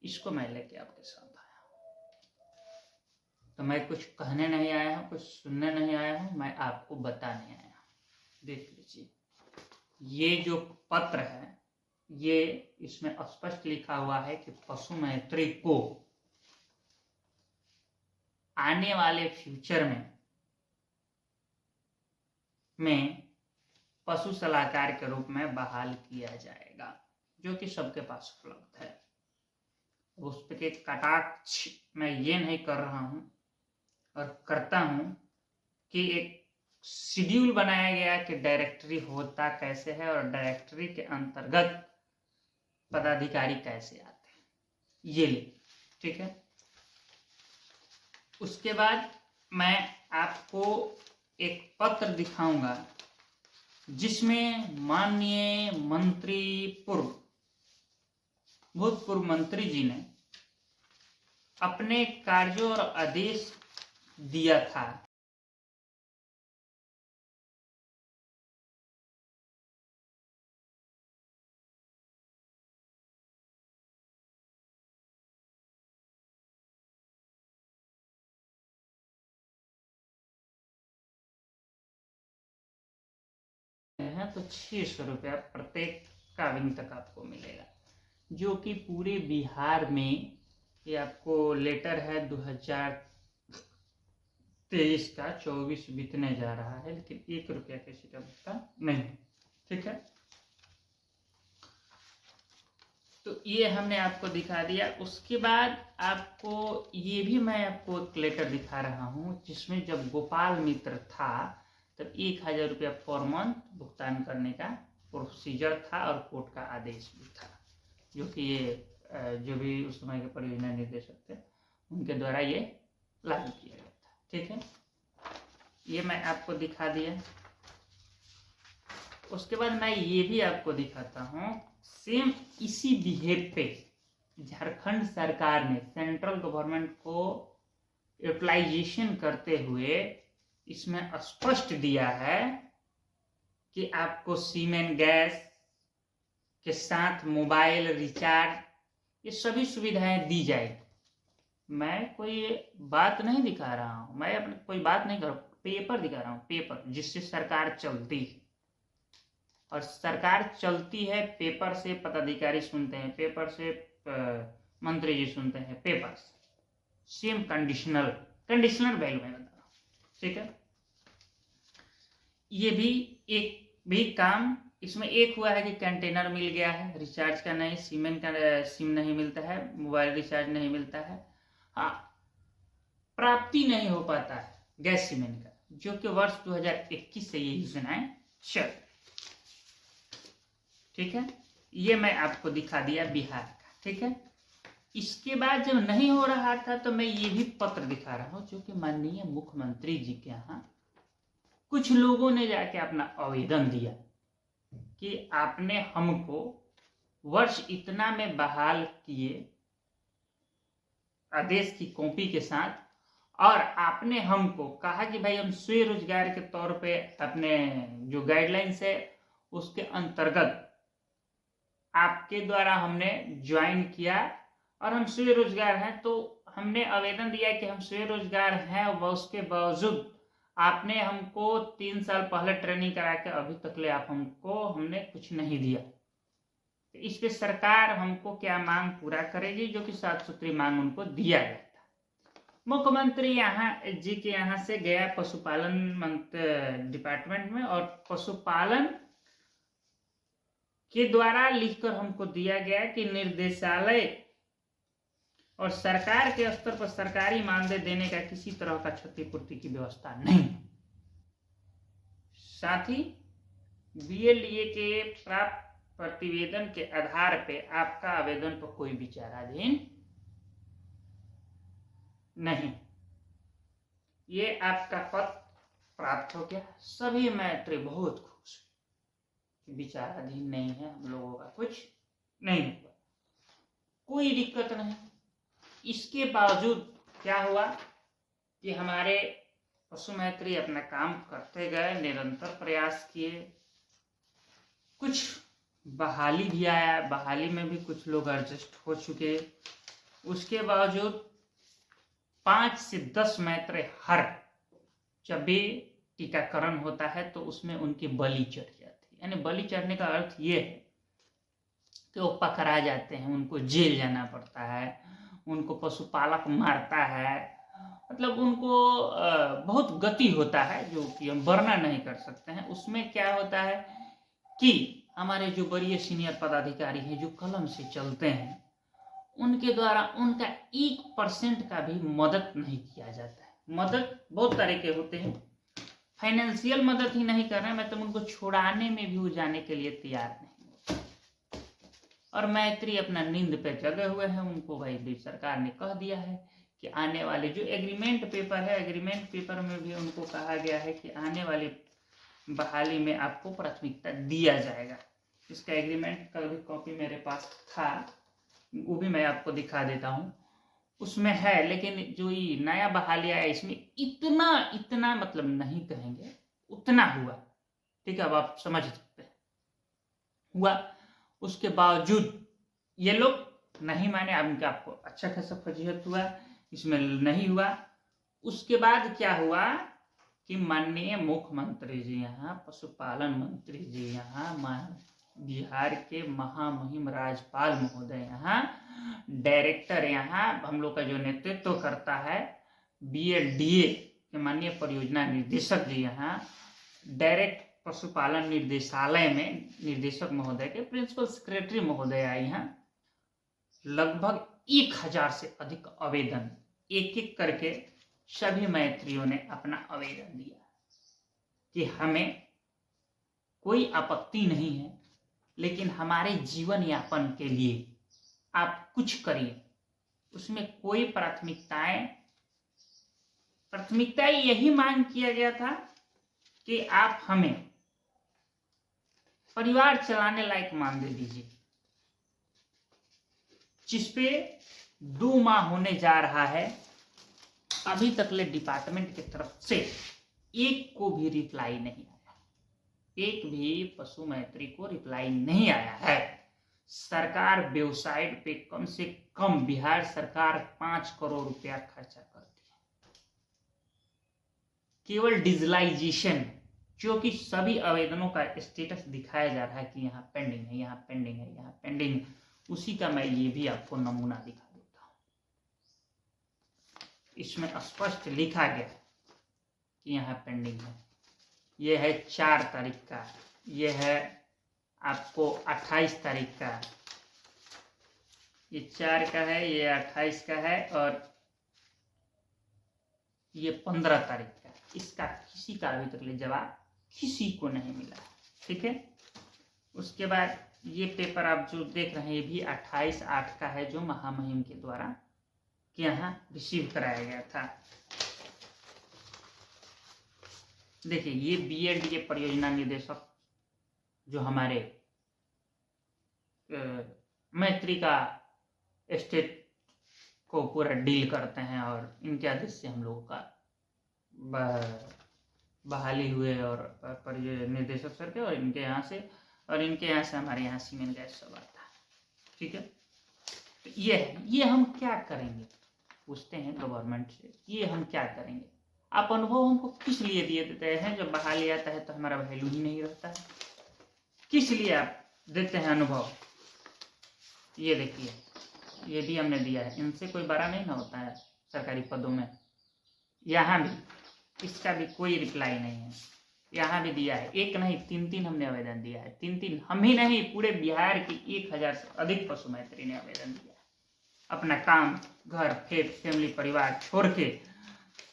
इसको मैं लेके आपके साथ आया हूँ। तो मैं कुछ कहने नहीं आया हूँ, कुछ सुनने नहीं आया हूँ, मैं आपको बताने आया हूँ। देख लीजिए, ये जो पत्र है, ये इसमें स्पष्ट लिखा हुआ है कि पशु मैत्री को आने वाले फ्यूचर में पशु सलाहकार के रूप में बहाल किया जाएगा, जो कि सबके पास उपलब्ध है। उस पे के कटाक्ष मैं ये नहीं कर रहा हूं और करता हूं कि एक शेड्यूल बनाया गया कि डायरेक्टरी होता कैसे है और डायरेक्टरी के अंतर्गत पदाधिकारी कैसे आते हैं, ये ले, ठीक है। उसके बाद मैं आपको एक पत्र दिखाऊंगा जिसमें माननीय मंत्री भूतपूर्व मंत्री जी ने अपने कार्यों और आदेश दिया था। तो 600 रुपया प्रत्येक काविंग तक आपको मिलेगा, जो कि पूरे बिहार में ये आपको लेटर है 2023 का, 24 बीतने जा रहा है, लेकिन 1 रुपया किसी का भुगतान नहीं, ठीक है। तो ये हमने आपको दिखा दिया। उसके बाद आपको ये भी मैं आपको एक लेटर दिखा रहा हूँ जिसमें जब गोपाल मित्र था तब 1000 रुपया पर मंथ भुगतान करने का प्रोसीजर था और कोर्ट का आदेश भी था, जो कि ये जो भी उस समय के परियोजना निर्देशक थे उनके द्वारा ये लागू किया गया था, ठीक है। ये मैं आपको दिखा दिया। उसके बाद मैं ये भी आपको दिखाता हूँ, सेम इसी बिहेव पे झारखंड सरकार ने सेंट्रल गवर्नमेंट को यूटिलाइजेशन करते हुए इसमें स्पष्ट दिया है कि आपको सीमेन गैस के साथ मोबाइल रिचार्ज, ये सभी सुविधाएं दी जाएगी। मैं कोई बात नहीं दिखा रहा हूं, मैं अपने कोई बात नहीं कर रहा हूं, पेपर दिखा रहा हूं, पेपर जिससे सरकार चलती है। और सरकार चलती है पेपर से, पदाधिकारी सुनते हैं पेपर से, मंत्री जी सुनते हैं पेपर से। सेम कंडीशनल वैल्यू में बता रहा हूं, ठीक है। ये भी एक भी काम इसमें एक हुआ है कि कंटेनर मिल गया है, रिचार्ज का नहीं, सीमेन का सिम नहीं मिलता है, मोबाइल रिचार्ज नहीं मिलता है, हाँ प्राप्ति नहीं हो पाता है गैस सीमेन का, जो कि वर्ष 2021 से ये योजनाएं चल, ठीक है। ये मैं आपको दिखा दिया बिहार का, ठीक है। इसके बाद जब नहीं हो रहा था तो मैं ये भी पत्र दिखा रहा हूं, जो कि माननीय मुख्यमंत्री जी के यहाँ कुछ लोगों ने जाके अपना आवेदन दिया कि आपने हमको वर्ष इतना में बहाल किए आदेश की कॉपी के साथ, और आपने हमको कहा कि भाई हम स्वरोजगार के तौर पे अपने जो गाइडलाइंस है उसके अंतर्गत आपके द्वारा हमने ज्वाइन किया और हम स्वरोजगार हैं, तो हमने आवेदन दिया कि हम स्वरोजगार हैं, उसके बावजूद आपने हमको 3 साल पहले ट्रेनिंग करा के अभी तक ले आप हमने कुछ नहीं दिया। तो इस पे सरकार हमको क्या मांग पूरा करेगी, जो कि 7 सूत्री मांग उनको दिया गया था। मुख्यमंत्री यहाँ जी के यहाँ से गया पशुपालन डिपार्टमेंट में, और पशुपालन के द्वारा लिखकर हमको दिया गया कि निर्देशालय और सरकार के स्तर पर सरकारी मानदेय देने का किसी तरह का क्षतिपूर्ति की व्यवस्था नहीं। साथ ही बीएलडीए के प्राप्त प्रतिवेदन के आधार पे आपका आवेदन पर कोई विचाराधीन नहीं। ये आपका पत्र प्राप्त हो गया, सभी मैत्री बहुत खुश, विचाराधीन नहीं है, हम लोगों का कुछ नहीं हुआ, कोई दिक्कत नहीं। इसके बावजूद क्या हुआ कि हमारे पशु मैत्री अपना काम करते गए, निरंतर प्रयास किए, कुछ बहाली भी आया, बहाली में भी कुछ लोग एडजस्ट हो चुके, उसके बावजूद 5 से 10 मैत्रेय हर जब भी टीकाकरण होता है तो उसमें उनकी बलि चढ़ जाती है। यानी बलि चढ़ने का अर्थ ये है कि वो पकड़ा जाते हैं, उनको जेल जाना पड़ता है, उनको पशुपालक मारता है, मतलब उनको बहुत गति होता है जो कि हम वर्णन नहीं कर सकते हैं। उसमें क्या होता है कि हमारे जो बड़े सीनियर पदाधिकारी हैं जो कलम से चलते हैं, उनके द्वारा उनका 1% का भी मदद नहीं किया जाता है। मदद बहुत तरह के होते हैं, फाइनेंशियल मदद ही नहीं कर रहे हैं, मतलब उनको छुड़ाने में भी वो जाने के लिए तैयार नहीं। और मैत्री अपना नींद पे जगे हुए हैं। उनको भाई सरकार ने कह दिया है कि आने वाले जो एग्रीमेंट पेपर है, एग्रीमेंट पेपर में भी उनको कहा गया है कि आने वाली बहाली में आपको प्राथमिकता दिया जाएगा। इसका एग्रीमेंट का भी कॉपी मेरे पास था, वो भी मैं आपको दिखा देता हूँ। उसमें है, लेकिन जो ये नया बहाली आया इसमें इतना मतलब नहीं कहेंगे, उतना हुआ। ठीक है, अब आप समझ सकते हैं हुआ। उसके बावजूद ये लोग नहीं माने, उनका आपको अच्छा खासा फजीहत हुआ, इसमें नहीं हुआ। उसके बाद क्या हुआ कि माननीय मुख्यमंत्री जी यहाँ, पशुपालन मंत्री जी यहाँ, बिहार के महामहिम राज्यपाल महोदय यहाँ, डायरेक्टर यहाँ हम लोग का जो नेतृत्व करता है BLDA के माननीय परियोजना निर्देशक जी यहाँ, डायरेक्ट पशुपालन निर्देशालय में निदेशक महोदय के प्रिंसिपल सेक्रेटरी महोदय आई हैं। लगभग 1000 से अधिक आवेदन एक एक करके सभी मैत्रियों ने अपना आवेदन दिया कि हमें कोई आपत्ति नहीं है, लेकिन हमारे जीवन यापन के लिए आप कुछ करिए। उसमें कोई प्राथमिकता यही मांग किया गया था कि आप हमें परिवार चलाने लायक मान दे दीजिए, जिसपे 2 माह होने जा रहा है। अभी तक ले डिपार्टमेंट की तरफ से एक को भी रिप्लाई नहीं आया, एक भी पशु मैत्री को रिप्लाई नहीं आया है। सरकार वेबसाइट पे कम से कम बिहार सरकार 5 करोड़ रुपया खर्चा करती है केवल डिजिटलाइजेशन, जो कि सभी आवेदनों का स्टेटस दिखाया जा रहा है कि यहाँ पेंडिंग है, यहाँ पेंडिंग है, यहाँ पेंडिंग है। उसी का मैं ये भी आपको नमूना दिखा देता हूँ। इसमें स्पष्ट लिखा गया कि यहाँ पेंडिंग है। ये है 4 तारीख का, ये है आपको 28 तारीख का, ये 4 का है, ये 28 का है, और ये 15 तारीख का। इसका किसी का अभी तक जवाब किसी को नहीं मिला। ठीक है, उसके बाद ये पेपर आप जो देख रहे हैं ये भी 28/8 का है, जो महामहिम के द्वारा यहाँ रिसीव कराया गया था। देखिए, ये BLDA परियोजना निदेशक जो हमारे मैत्री का स्टेट को पूरा डील करते हैं, और इनके आदेश से हम लोगों का बहाली हुए, और निर्देशक सर के, और इनके यहाँ से हमारे यहाँ सीमेंट गैस सब आता है। ठीक है, तो ये हम क्या करेंगे, पूछते हैं गवर्नमेंट से, ये हम क्या करेंगे। आप अनुभव हमको किस लिए दिए देते हैं? जब बहाली आता है तो हमारा वैल्यू ही नहीं रहता है, किस लिए आप देते हैं अनुभव? ये देखिए, ये भी हमने दिया है, इनसे कोई बड़ा नहीं ना होता है सरकारी पदों में। यहाँ भी इसका भी कोई रिप्लाई नहीं है। यहाँ भी दिया है, एक नहीं 3 हमने आवेदन दिया है। 3 हम ही नहीं, पूरे बिहार की 1000 से अधिक पशु मैत्री ने आवेदन दिया है। अपना काम, घर, फैमिली, परिवार छोड़ के